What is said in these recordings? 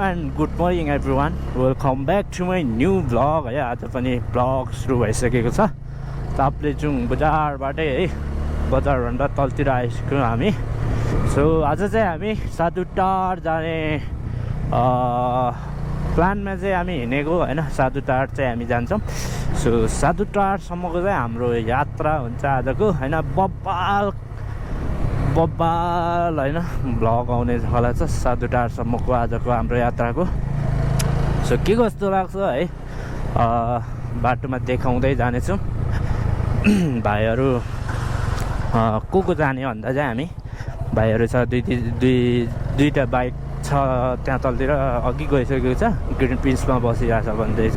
and good morning everyone. Welcome back to my new vlog है. आज पनि vlog सुरु भइसकेको छ. ताप्लेजुङ बजारबाटै है, बजारभन्दा तलतिर आइसक्यौँ हामी. सो आज चाहिँ हामी साधुटार जाने प्लानमा चाहिँ हामी हिँडेको हैन. साधुटार चाहिँ हामी जान्छौँ. सो साधुटारसम्मको चाहिँ हाम्रो यात्रा हुन्छ आजको हैन. बब्बाल हैन भ्लग आउने होला छ साधुटारसम्मको आजको हाम्रो यात्राको. सो के कस्तो लाग्छ है बाटोमा देखाउँदै जानेछौँ. भाइहरू को जाने भन्दा चाहिँ हामी भाइहरू छ दुईटा बाइक छ त्यहाँ तलतिर. अघि गइसकेको छ, ग्रिन पिन्समा बसिरहेछ भन्दैछ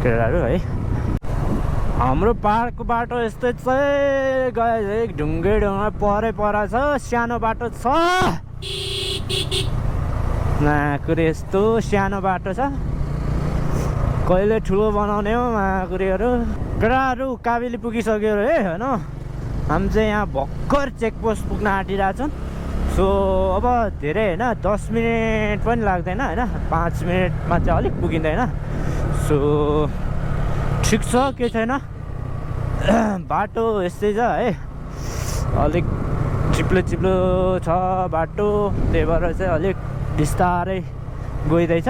केटाहरू है. हाम्रो पाहाडको बाटो यस्तै चाहिँ गए ढुङ्गे ढुङ्गा पर छ. सानो बाटो छ, माकुरी यस्तो सानो बाटो छ. कहिले ठुलो बनाउने हो माकुरीहरू. केटाहरू काबेली पुगिसक्यो है होइन. हामी चाहिँ यहाँ भर्खर चेकपोस्ट पुग्न आँटिरहेछौँ. सो अब धेरै होइन, 10 मिनट पनि लाग्दैन होइन. 5 मिनटमा चाहिँ अलिक पुगिँदैन. सो ठिक छ, के छैन. बाटो यस्तै छ है, अलिक चिप्लो छ बाटो. त्यही भएर चाहिँ अलिक बिस्तारै गइँदैछ.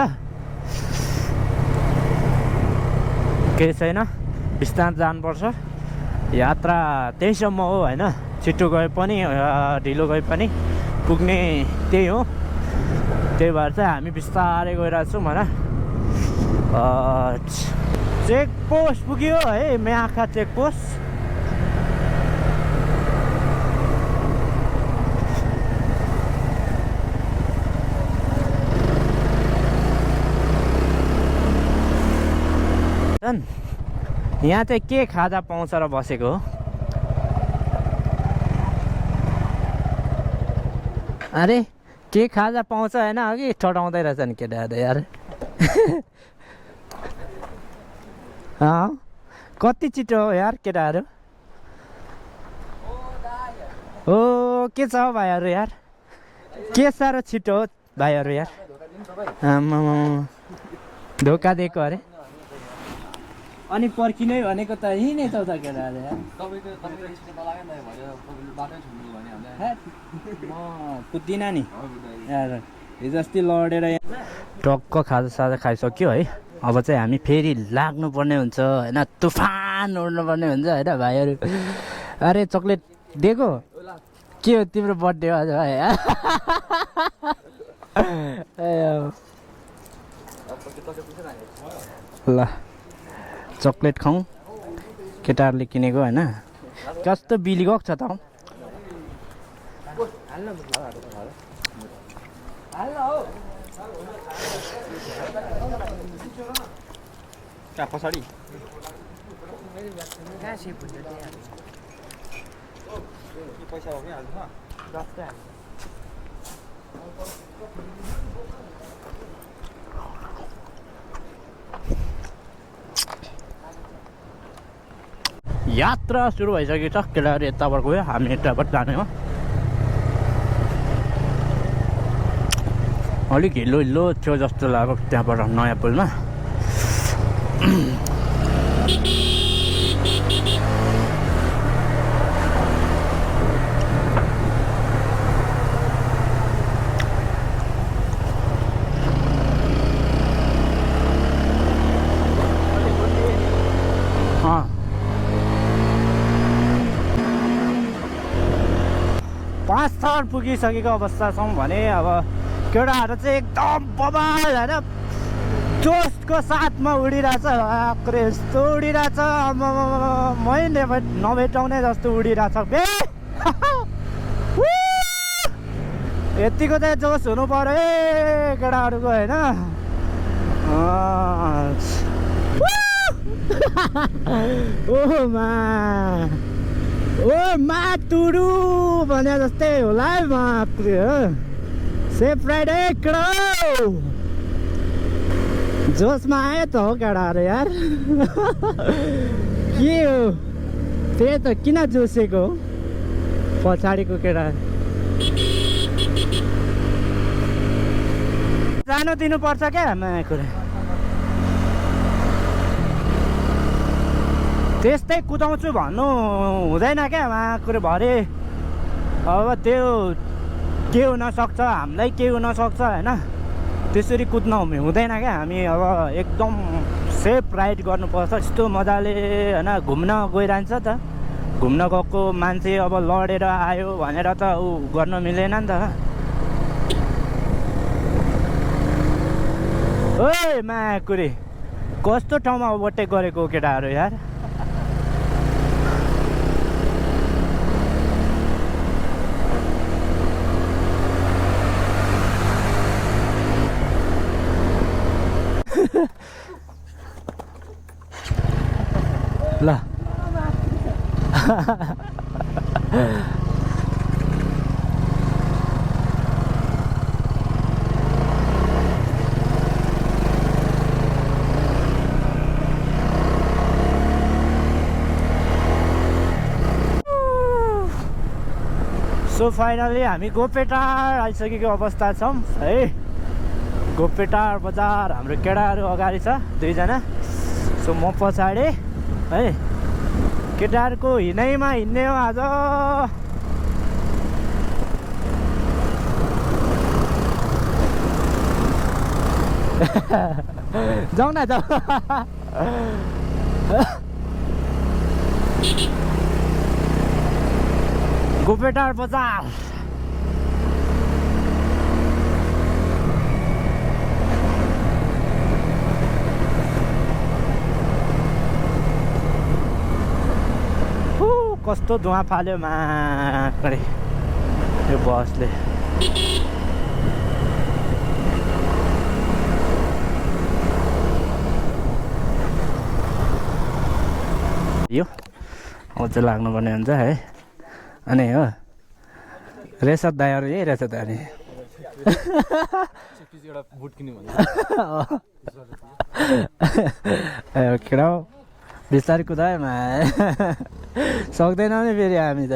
केही छैन, बिस्तारै जानुपर्छ. यात्रा त्यहीसम्म हो होइन. छिटो गए पनि ढिलो गए पनि पुग्ने त्यही हो. त्यही भएर चाहिँ हामी बिस्तारै गइरहेछौँ होइन. चेकपोस्ट पुग्यो है, म्याखा चेकपोस्ट. यहाँ चाहिँ के खाजा पाउँछ र बसेको हो. अरे के खाजा पाउँछ होइन. अघि ठटाउँदै रहेछ नि केटाहरू यार. कति छिटो हो यार केटाहरू. हो के छ भाइहरू यार, के साह्रो छिटो हो भाइहरू यार. धोका दिएको अरे. अनि पर्खिनै भनेको त हिँडेछ त केटाहरू यार. म कुद्दिनँ नि यार. हिजो अस्ति लडेर टक्क खाजासाजा खाइसक्यो है. अब चाहिँ हामी फेरि लाग्नुपर्ने हुन्छ होइन. तुफान उड्नुपर्ने हुन्छ होइन भाइहरू. अरे चक्लेट दिएको के हो तिम्रो बर्थडे हो आज भाइ. ल चक्लेट खाउँ. केटाहरूले किनेको होइन. कस्तो बिली गएको छ त. पछाडि पैसा हो कि यात्रा सुरु भइसकेको छ. केटाहरू यताबाट गयो, हामी यताबाट जाने हो. अलिक हिलो थियो जस्तो लाग्यो त्यहाँबाट नयाँ पुलमा. पाँच थर पुगिसकेको अवस्था छौँ भने अब केटाहरू चाहिँ एकदम बबाल होइन जोसको साथमा उडिरहेछ. यस्तो उडिरहेछ, मै नभेटाउने जस्तो उडिरहेछ बे. यतिको चाहिँ जोस हुनु पर्यो है केटाहरूको होइन. ओ मा तुरु भने जस्तै होला है. मात्रै हो सेफ राइड है केटा. जोसमा आयो त हो केटाहरू यार. के हो त्यही त, किन जोसेको हो पछाडिको केटा. जानु दिनुपर्छ क्या कुरा त्यस्तै कुदाउँछु भन्नु हुँदैन क्या कुरा भरे अब त्यो के हुनसक्छ हामीलाई के हुनसक्छ होइन त्यसरी कुद्न हुँदैन क्या हामी अब एकदम सेफ राइड गर्नुपर्छ यस्तो मजाले होइन घुम्न गइरहन्छ त घुम्न गएको मान्छे अब लडेर आयो भनेर त ऊ गर्न मिलेन नि त ओइ माकुरी कस्तो ठाउँमा ओभरटेक गरेको केटाहरू यार ल सो फाइनली हामी गोपेटार आइसकेको अवस्था छौँ है गोपेटार बजार हाम्रो केटाहरू अगाडि छ दुईजना सो म पछाडि है केटाहरूको हिँडाइमा हिँड्ने हो आज जाउँ न जाउँ गोपेटार बजार कस्तो धुवा फाल्यो माकडे यो बसले यो अब चाहिँ लाग्नुपर्ने हुन्छ है अनि हो रेसत दाइहरू यही रहेछ त अनि केटा बिस्तारै कुदाएमा सक्दैनौँ नि फेरि हामी त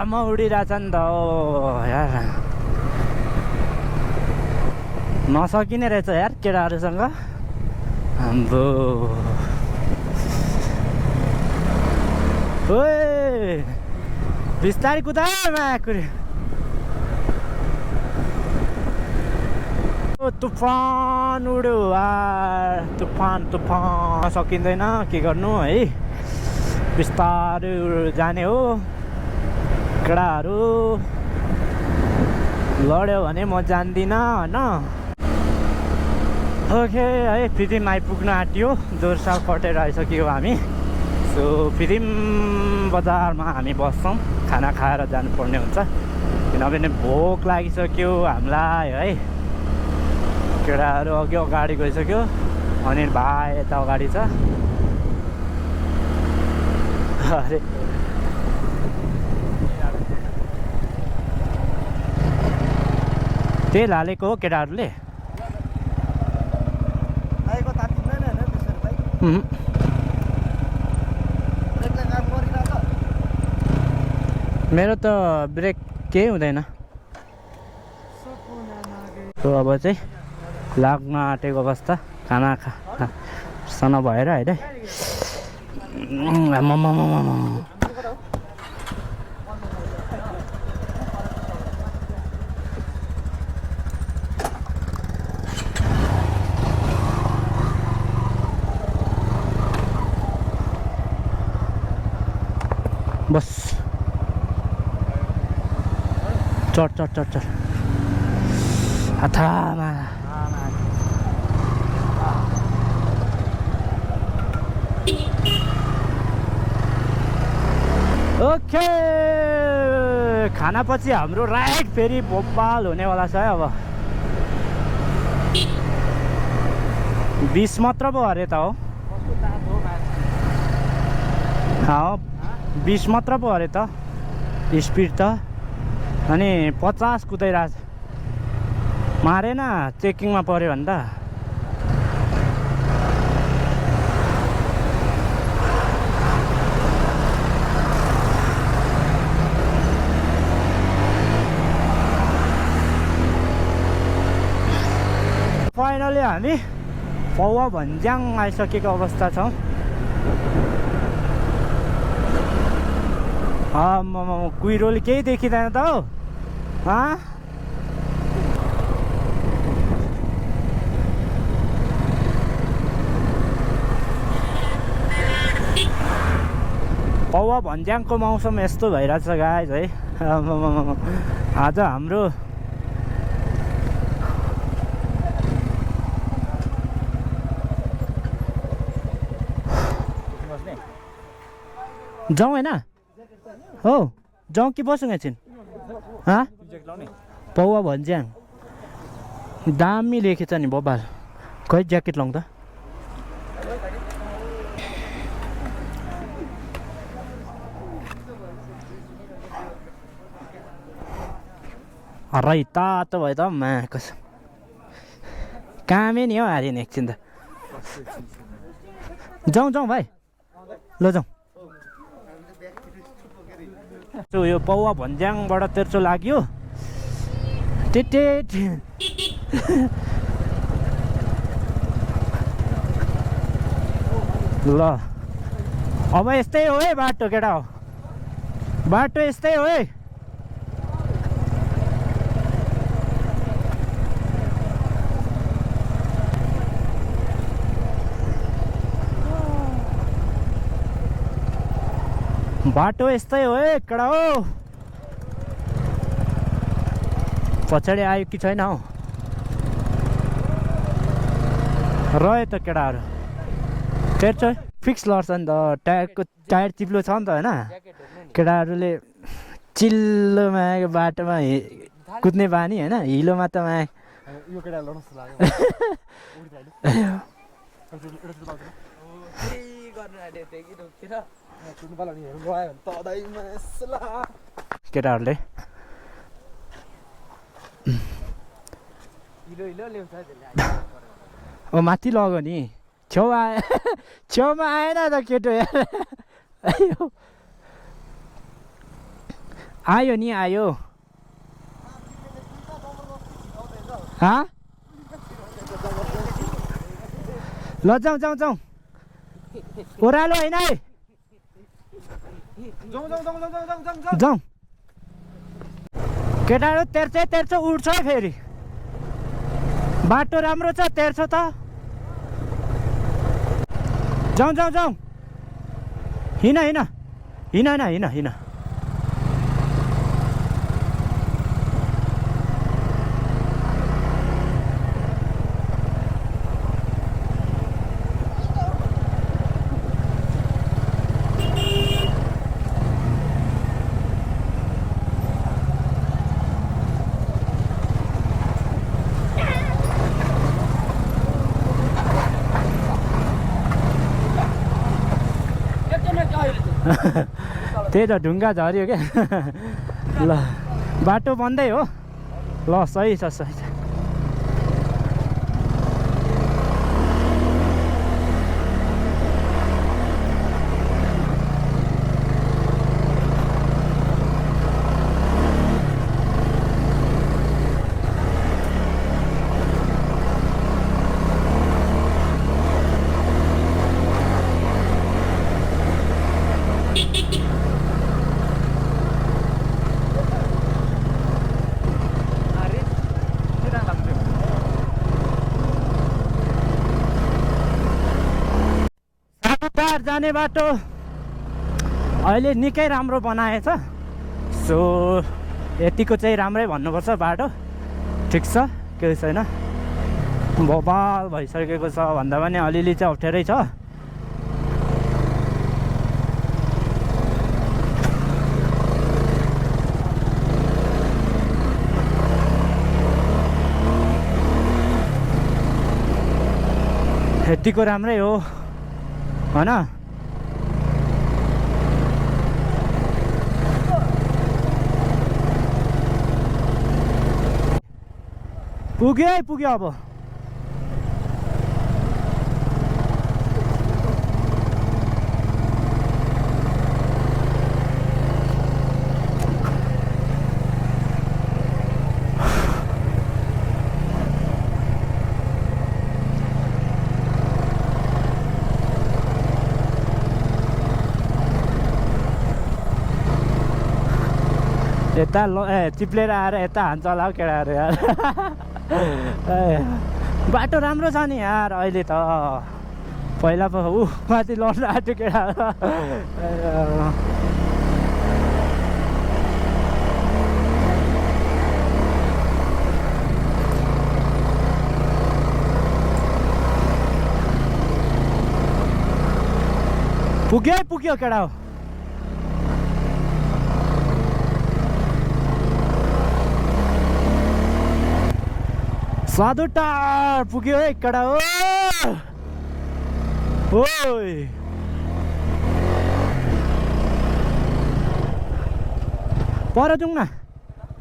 म उडिरहेछ नि त यार नसकिने रहेछ यार केटाहरूसँग हाम्रो ओए बिस्तारै कुदाए माकुरी तुफान उड्यो तुफान तुफान सकिँदैन के गर्नु है बिस्तारै जाने हो केटाहरू लड्यो भने म जान्दिनँ होइन ओके है फिदिम आइपुग्न आँट्यो जोरसाल कटेर आइसक्यो हामी सो फिदिम बजारमा हामी बस्छौँ खाना खाएर जानुपर्ने हुन्छ किनभने भोक लागिसक्यो हामीलाई है केटाहरू अघि अगाडि गइसक्यो अनिल भाइ यता अगाडि छ अरे तेल हालेको हो केटाहरूले मेरो त ब्रेक केही हुँदैन अब चाहिँ लाग्न आँटेको अवस्था खाना खाना भएर होइन बस चढ चढ चढ चढ हातामा ओके खानापछि हाम्रो राइड फेरि भोपाल हुनेवाला छ है। अब 20 मात्र पो अरे त हो। 20 मात्र पो अरे त स्पिड त, अनि 50 कुदाइरहेछ। मारेन चेकिङमा पऱ्यो भने त। फाइनली हामी पौवा भन्ज्याङ आइसकेको अवस्था छौँ। कुहिरोले केही देखिँदैन त हौ। पौवा भन्ज्याङको मौसम यस्तो भइरहेछ गाइज है। आज हाम्रो जाउँ होइन हो, जाउँ कि बसौँ एकछिन? पौवा भन्ज्याङ दामी लेखेछ नि बबाल। खै ज्याकेट लाउँ त। अरे तातो भयो त मा कसम, कामै नि हौ हारिने एकछिन त। जाउँ जाउँ भाइ, ल जाउँ। यो पौवा भन्ज्याङबाट तेर्सो लाग्यो टेटेट। ल अब यस्तै हो है बाटो केटा हो, बाटो यस्तै हो है। बाटो यस्तै हो है केटा हो। पछाडि आयो कि छैन हौ? रह्यो त केटाहरू। तेर्सो फिक्स लड्छ नि त, टायरको टायर चिप्लो छ नि त होइन। केटाहरूले चिल्लोमा बाटोमा कुद्ने बानी होइन, हिलोमा त मा केटाहरूले माथि लग्यो नि, छेउमा आयो। छेउमा आएन त केटो आयो नि आयो। ल जाउँ जाउँ जाउँ, ओह्रालो होइन है। जाउँ केटाहरू, तेर्सो उठ्छ है फेरि। बाटो राम्रो छ तेर्सो त। जाउँ जाउँ जाउँ, हिँड हिँड हिँड हिँड हिँड हिँड। त्यही त ढुङ्गा झऱ्यो क्या। ल बाटो बन्दै हो। ल सही छ सही छ। जाने बाटो अहिले निकै राम्रो बनाएछ। सो यतिको चाहिँ राम्रै भन्नुपर्छ बाटो। ठिक छ, केही छैन। बबाल भइसकेको छ भन्दा पनि अलिअलि चाहिँ अप्ठ्यारै छ। यतिको राम्रै हो हैन पुग्यो अब यता चिप्लेर आएर यता हान्छ होला हौ केटाहरू यार बाटो राम्रो छ नि यार अहिले त पहिला पो माथि लड्नु आँट्यो केटाहरू पुग्यो केटा हो साधु टार पुग्यो है केटा हो ओइ पर जाउँ न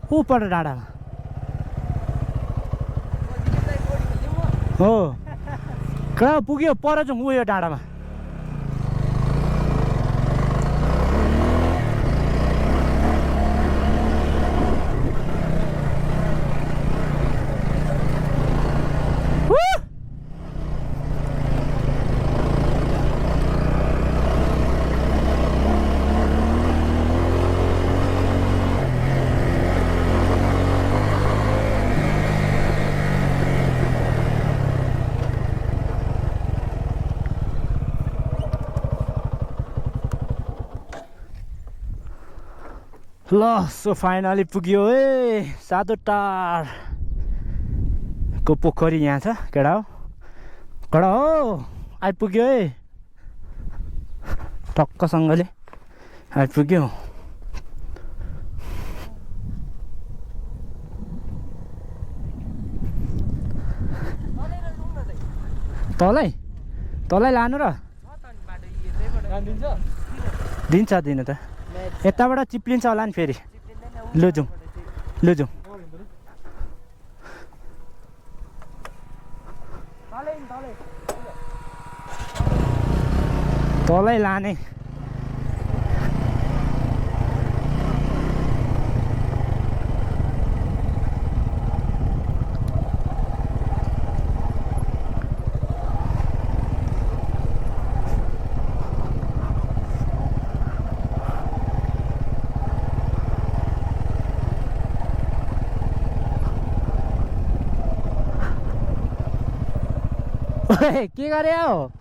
ऊ पर डाँडामा हो केटा पुग्यो पर जाउँ उयो डाँडामा ल सो फाइनली पुग्यो है साधु टारको पोखरी यहाँ छ केटा हो आइपुग्यो है टक्कसँगले आइपुग्यो तलै लानु र दिन्छ दिनु त यताबाट चिप्लिन्छ होला नि फेरि लु जाउँ तलै लाने के गरे हो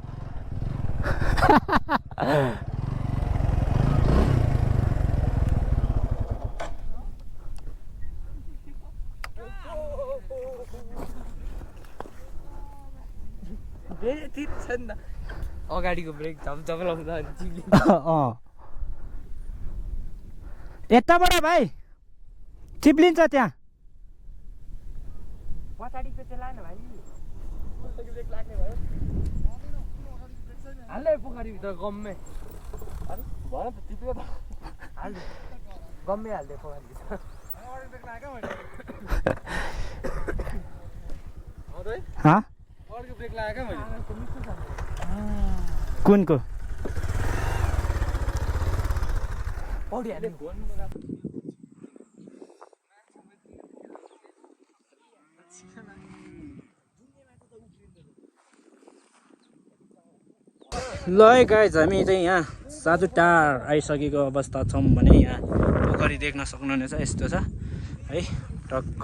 अगाडिको ब्रेक झमझम लाउँदा यताबाट भाइ चिप्लिन्छ त्यहाँ पछाडिको चाहिँ लानु भाइ ब्रेक लाग्ने भयो हाल्दै पोखरीभित्र गम्मे भयो त चिप्यो त हाल्दै गम्मे हाल्दै पोखरीभित्र ब्रेक लाग्यो क्या मैले कुनको ल है गाइज हामी चाहिँ यहाँ साधु टार आइसकेको अवस्था छौँ भने यहाँ पोखरी देख्न सक्नुहुनेछ यस्तो छ है टक्क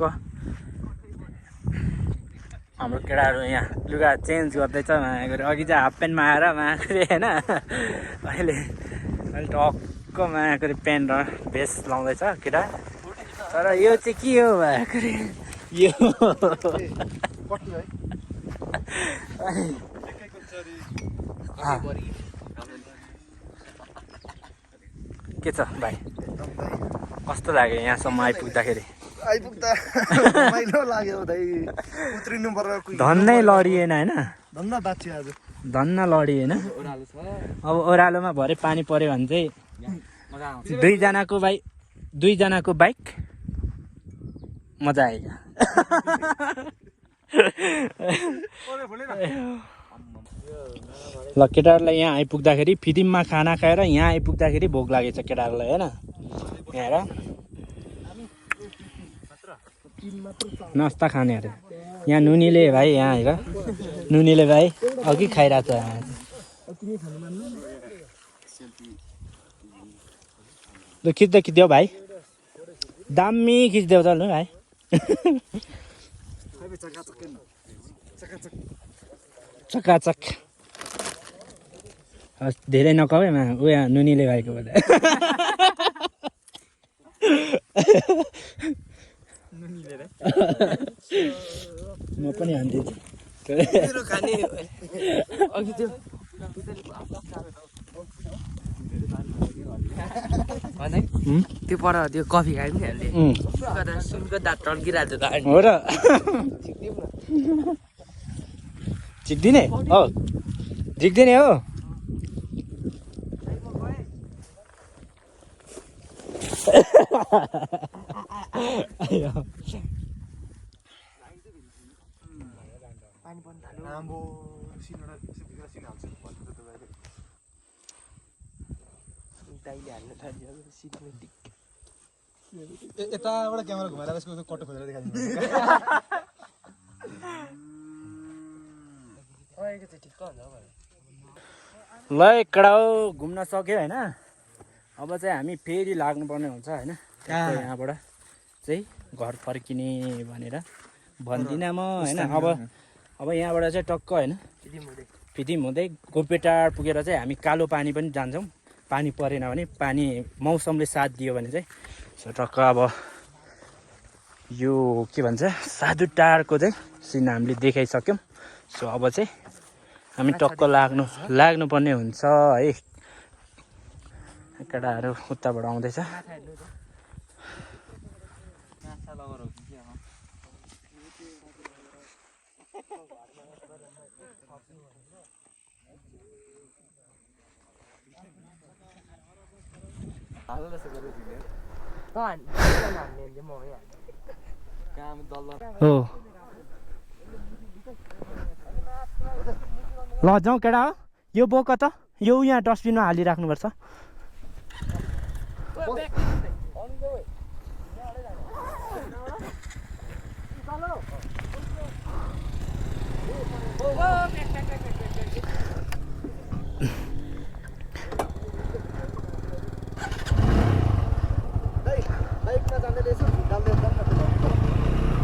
हाम्रो केटाहरू यहाँ लुगा चेन्ज गर्दैछ मागेर अघि चाहिँ हाफ प्यान्टमा आएर मागेर होइन अहिले टक्क मागेर प्यान्ट र भेस्ट लाउँदैछ केटा तर यो चाहिँ के हो मागेर यो के छ भाइ कस्तो लाग्यो यहाँसम्म आइपुग्दाखेरि आइपुग्दा रमाइलो लाग्यो दाइ उत्रिनु पर्यो धन्नै लडिएन होइन धन्न बाँच्यो आज धन्न लडिएन ओह्रालो छ अब ओह्रालोमा भरे पानी पर्यो भने चाहिँ मजा आउँछ दुईजनाको बाइक मजा आएगा ल केटाहरूलाई यहाँ आइपुग्दाखेरि फिदिममा खाना खाएर यहाँ आइपुग्दाखेरि भोक लागेछ केटाहरूलाई होइन यहाँ हेर नास्ता खाने अरे यहाँ नुनीले भाइ यहाँ हेर नुनीले भाइ अघि खाइरहेछ ल खिच्दै भाइ दामी खिच्देऊ त ल भाइ चकाचक धेरै नकाउ है उयो नुनीले भाइको बता म पनि हान्दिन्छु अघि त्यो त्यो पर त्यो कफी खायो नि हामीले सुनको दाँत टल्किरहेको छ हो र झिक्दिने हो झिक्दिने हो यताबाट क्यामेरा घुमाएर यसको कटो खोजेर देखाइदिनु ल कडा घुम्न सक्यो होइन अब चाहिँ हामी फेरि लाग्नुपर्ने हुन्छ होइन यहाँबाट चाहिँ घर फर्किने भनेर भन्दिनँ म होइन अब यहाँबाट चाहिँ टक्क होइन फिदिम हुँदै गोपेटार पुगेर चाहिँ हामी कालो पानी पनि जान्छौँ पानी परेन भने पानी मौसमले साथ दियो भने चाहिँ सो टक्क अब यो के भन्छ साधुटारको चाहिँ सिन हामीले देखाइसक्यौँ सो अब चाहिँ हामी टक्क लाग्नुपर्ने हुन्छ है केटाहरू उताबाट आउँदैछ हो ल जाउँ केटा हो यो बोक त यो यहाँ डस्टबिनमा हालिराख्नुपर्छ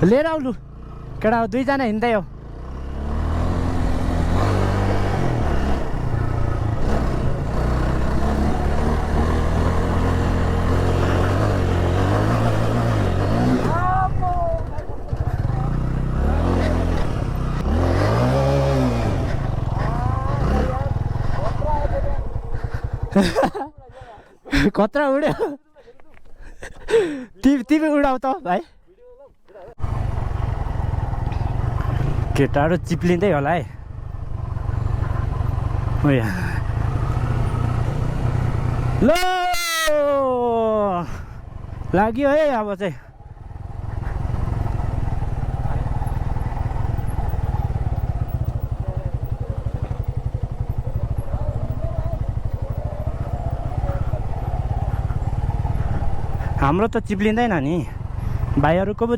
लिएर आऊ लु केटा हो दुईजना हिँड्दै हो खतरा उड्यो तिमी उडाउ त भाइ केटाहरू चिप्लिँदै होला है ल लाग्यो है अब चाहिँ हाम्रो त चिप्लिँदैन नि भाइहरूको पो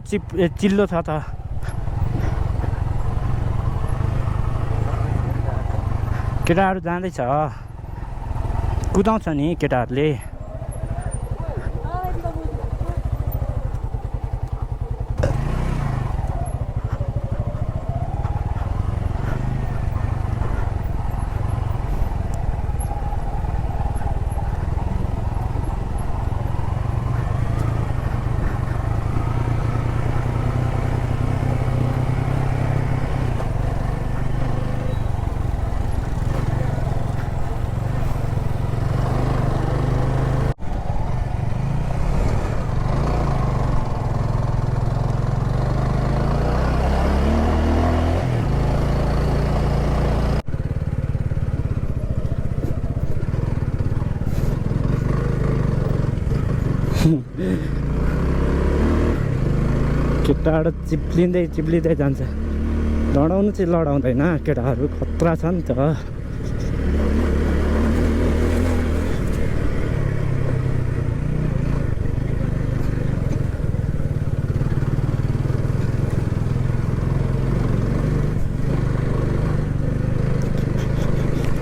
चिल्लो छ त केटाहरू जाँदैछ कुदाउँछ नि केटाहरूले खुट्टाबाट चिप्लिँदै जान्छ लडाउनु चाहिँ लडाउँदैन केटाहरू खतरा छ नि त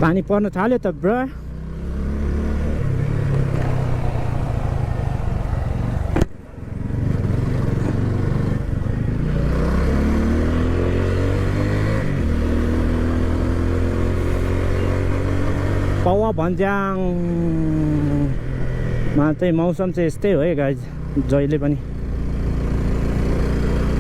पानी पर्न थाल्यो त ब्रो पौवा भन्ज्याङमा चाहिँ मौसम चाहिँ यस्तै हो है गाइज जहिले पनि